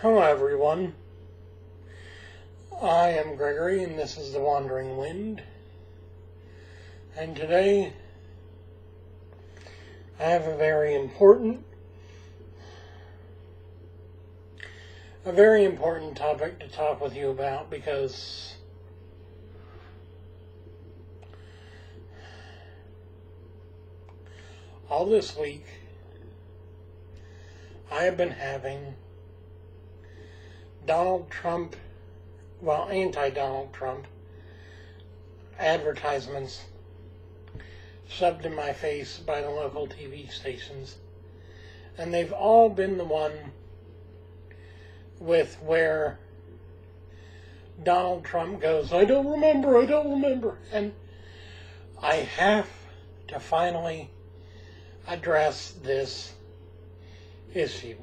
Hello everyone, I am Gregory and this is The Wandering Wind, and today I have a very important topic to talk with you about, because all this week I have been having Donald Trump, anti-Donald Trump advertisements shoved in my face by the local TV stations. And they've all been the one with where Donald Trump goes, I don't remember. And I have to finally address this issue.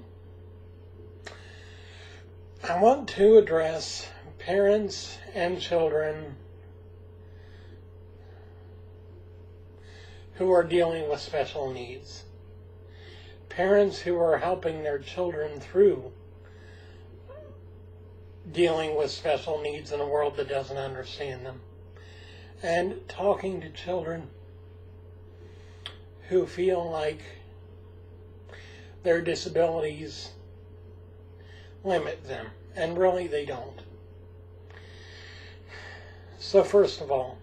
I want to address parents and children who are dealing with special needs. Parents who are helping their children through dealing with special needs in a world that doesn't understand them. And talking to children who feel like their disabilities limit them, and really they don't. So first of all,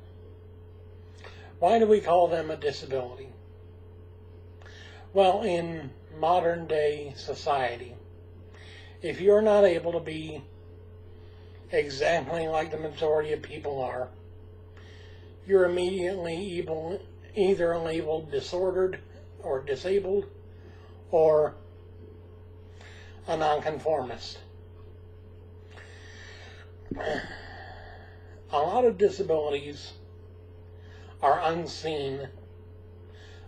why do we call them a disability? Well, in modern day society, if you're not able to be exactly like the majority of people are, you're immediately either labeled disordered or disabled or a nonconformist. A lot of disabilities are unseen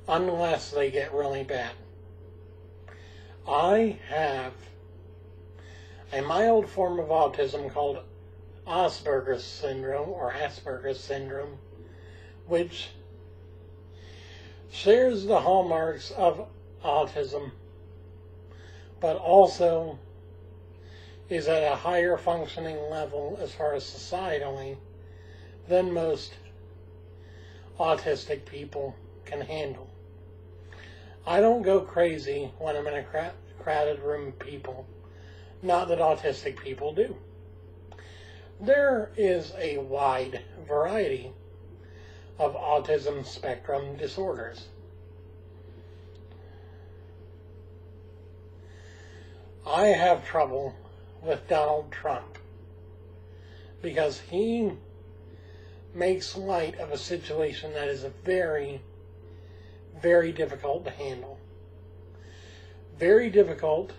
unless they get really bad. I have a mild form of autism called Asperger's syndrome, which shares the hallmarks of autism, but also is at a higher functioning level as far as societally than most autistic people can handle. I don't go crazy when I'm in a crowded room of people. Not that autistic people do. There is a wide variety of autism spectrum disorders. I have trouble with Donald Trump because he makes light of a situation that is very, very difficult to handle. Very difficult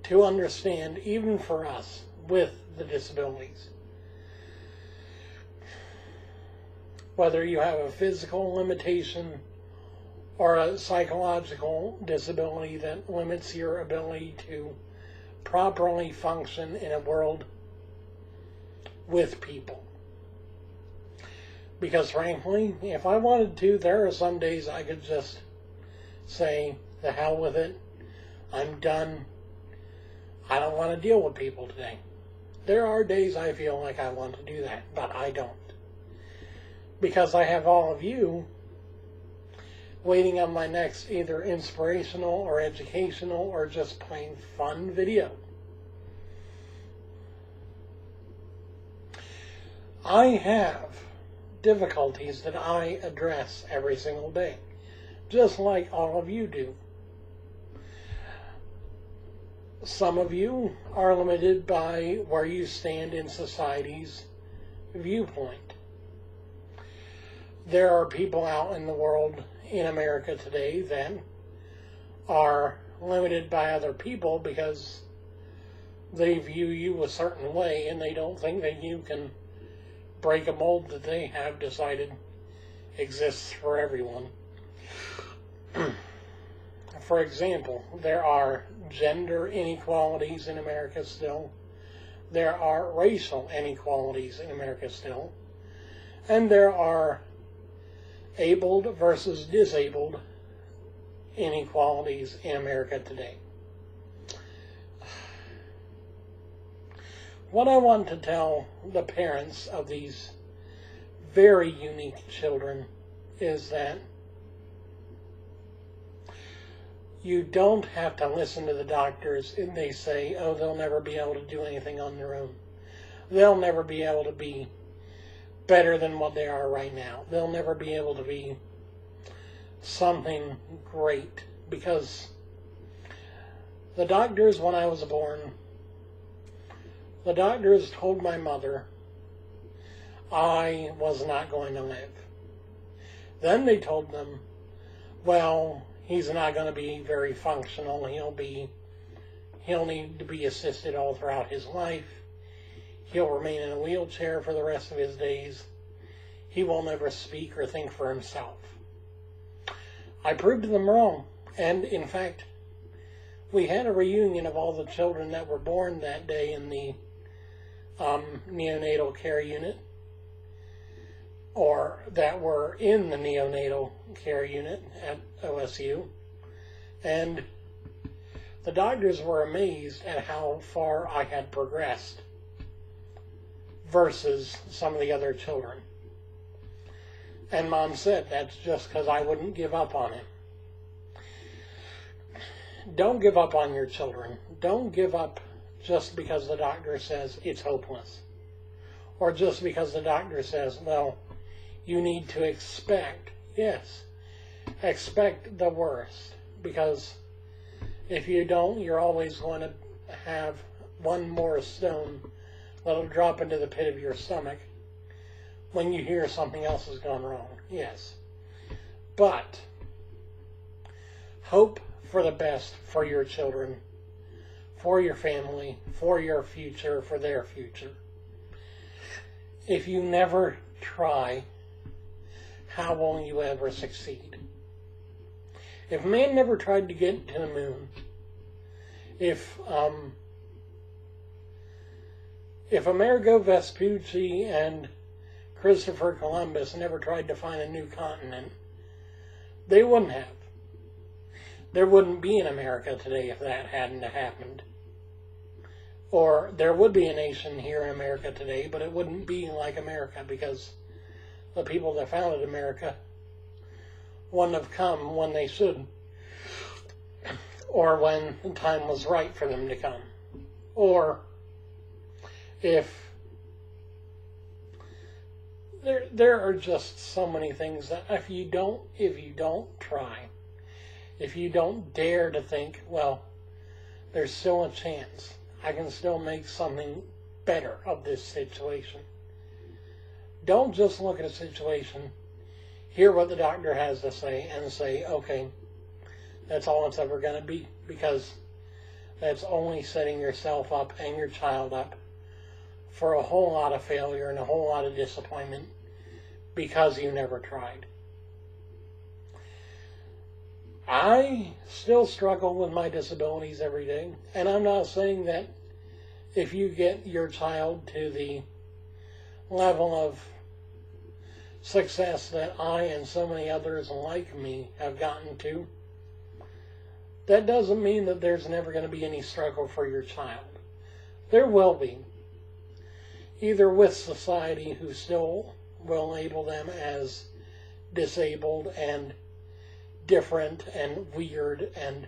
to understand, even for us with the disabilities. Whether you have a physical limitation or a psychological disability that limits your ability to properly function in a world with people. Because frankly, if I wanted to, there are some days I could just say, the hell with it, I'm done, I don't want to deal with people today. There are days I feel like I want to do that, but I don't. Because I have all of you waiting on my next either inspirational or educational or just plain fun video. I have difficulties that I address every single day, just like all of you do. Some of you are limited by where you stand in society's viewpoint. There are people out in the world, in America today, that are limited by other people because they view you a certain way and they don't think that you can break a mold that they have decided exists for everyone. For example, there are gender inequalities in America still. There are racial inequalities in America still. And there are abled versus disabled inequalities in America today. what I want to tell the parents of these very unique children is that you don't have to listen to the doctors and they say, oh, they'll never be able to do anything on their own. They'll never be able to be better than what they are right now. They'll never be able to be something great. Because the doctors, when I was born, the doctors told my mother I was not going to live. Then they told them, well, he's not going to be very functional. He'll need to be assisted all throughout his life. He'll remain in a wheelchair for the rest of his days. He will never speak or think for himself. I proved them wrong. And in fact, we had a reunion of all the children that were born that day in the neonatal care unit, or that were in the neonatal care unit at OSU. And the doctors were amazed at how far I had progressed versus some of the other children. And Mom said, that's just because I wouldn't give up on him. Don't give up on your children. Don't give up just because the doctor says it's hopeless. Or just because the doctor says, well, you need to expect, yes, expect the worst. Because if you don't, you're always going to have one more stone that'll drop into the pit of your stomach when you hear something else has gone wrong. Yes. But hope for the best for your children, for your family, for your future, for their future. If you never try, how will you ever succeed? If man never tried to get to the moon, if Amerigo Vespucci and Christopher Columbus never tried to find a new continent, they wouldn't have. There wouldn't be an America today if that hadn't happened. Or there would be a nation here in America today, but it wouldn't be like America because the people that founded America wouldn't have come when they should, or when the time was right for them to come. Or if there are just so many things that if you don't try, if you don't dare to think, well, there's still a chance. I can still make something better of this situation. Don't just look at a situation, hear what the doctor has to say, and say, okay, that's all it's ever going to be. Because that's only setting yourself up and your child up for a whole lot of failure and a whole lot of disappointment because you never tried. I still struggle with my disabilities every day, and I'm not saying that if you get your child to the level of success that I and so many others like me have gotten to, that doesn't mean that there's never going to be any struggle for your child. There will be, either with society, who still will label them as disabled and different and weird and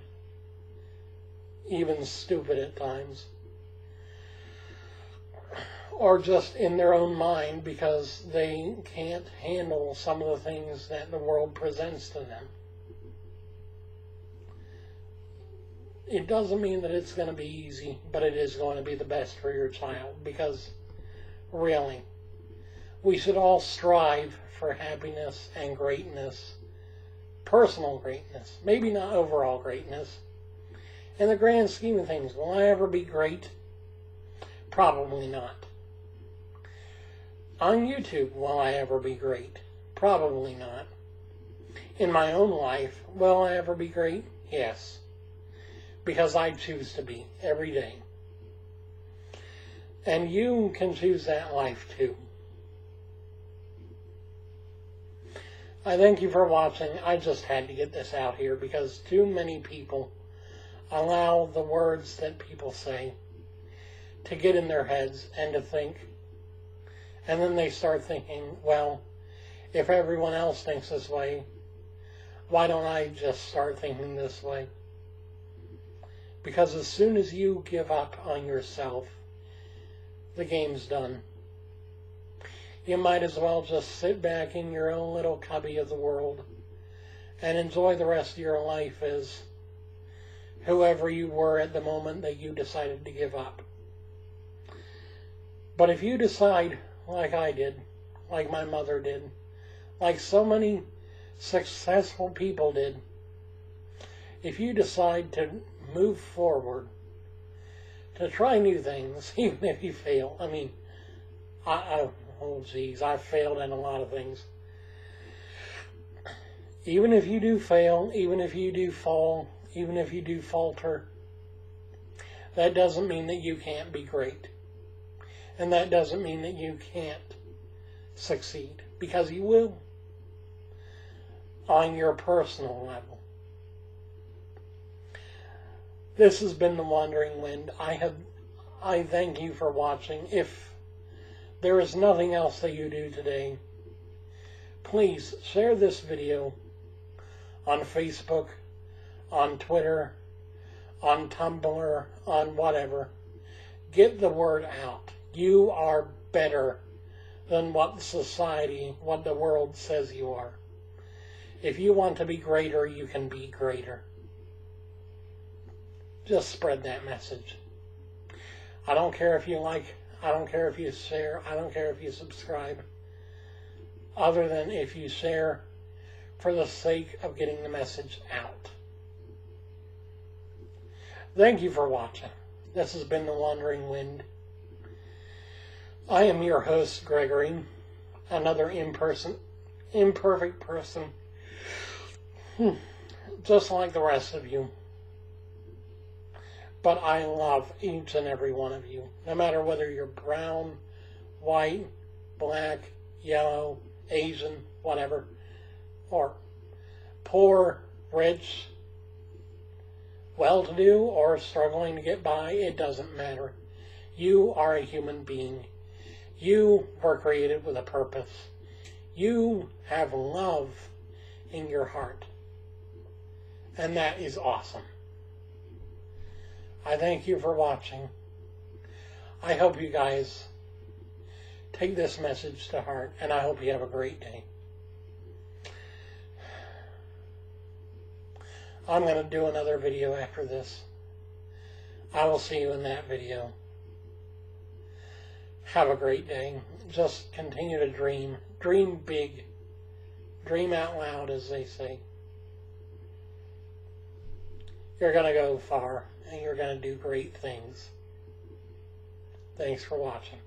even stupid at times, or just in their own mind because they can't handle some of the things that the world presents to them. It doesn't mean that it's going to be easy, but it is going to be the best for your child, because really, we should all strive for happiness and greatness. Personal greatness, maybe not overall greatness. In the grand scheme of things, will I ever be great? Probably not. On YouTube, will I ever be great? Probably not. In my own life, will I ever be great? Yes. Because I choose to be every day. And you can choose that life too. I thank you for watching. I just had to get this out here because too many people allow the words that people say to get in their heads and to think. And then they start thinking, well, if everyone else thinks this way, why don't I just start thinking this way? Because as soon as you give up on yourself, the game's done. You might as well just sit back in your own little cubby of the world and enjoy the rest of your life as whoever you were at the moment that you decided to give up. But if you decide, like I did, like my mother did, like so many successful people did, if you decide to move forward, to try new things, even if you fail. I mean, I've failed in a lot of things. Even if you do fail, even if you do fall, even if you do falter, that doesn't mean that you can't be great. And that doesn't mean that you can't succeed, because you will on your personal level. This has been The Wandering Wind. I thank you for watching. If there is nothing else that you do today, please share this video on Facebook, on Twitter, on Tumblr, on whatever. Get the word out. You are better than what society, what the world says you are. If you want to be greater, you can be greater. Just spread that message. I don't care if you like, I don't care if you share, I don't care if you subscribe. Other than if you share for the sake of getting the message out. Thank you for watching. This has been The Wandering Wind. I am your host, Gregory, another imperfect person, just like the rest of you. But I love each and every one of you, no matter whether you're brown, white, black, yellow, Asian, whatever, or poor, rich, well-to-do, or struggling to get by. It doesn't matter. You are a human being. You were created with a purpose. You have love in your heart. And that is awesome. I thank you for watching. I hope you guys take this message to heart, and I hope you have a great day. I'm going to do another video after this. I will see you in that video. Have a great day. Just continue to dream. Dream big. Dream out loud, as they say. You're going to go far, and you're going to do great things. Thanks for watching.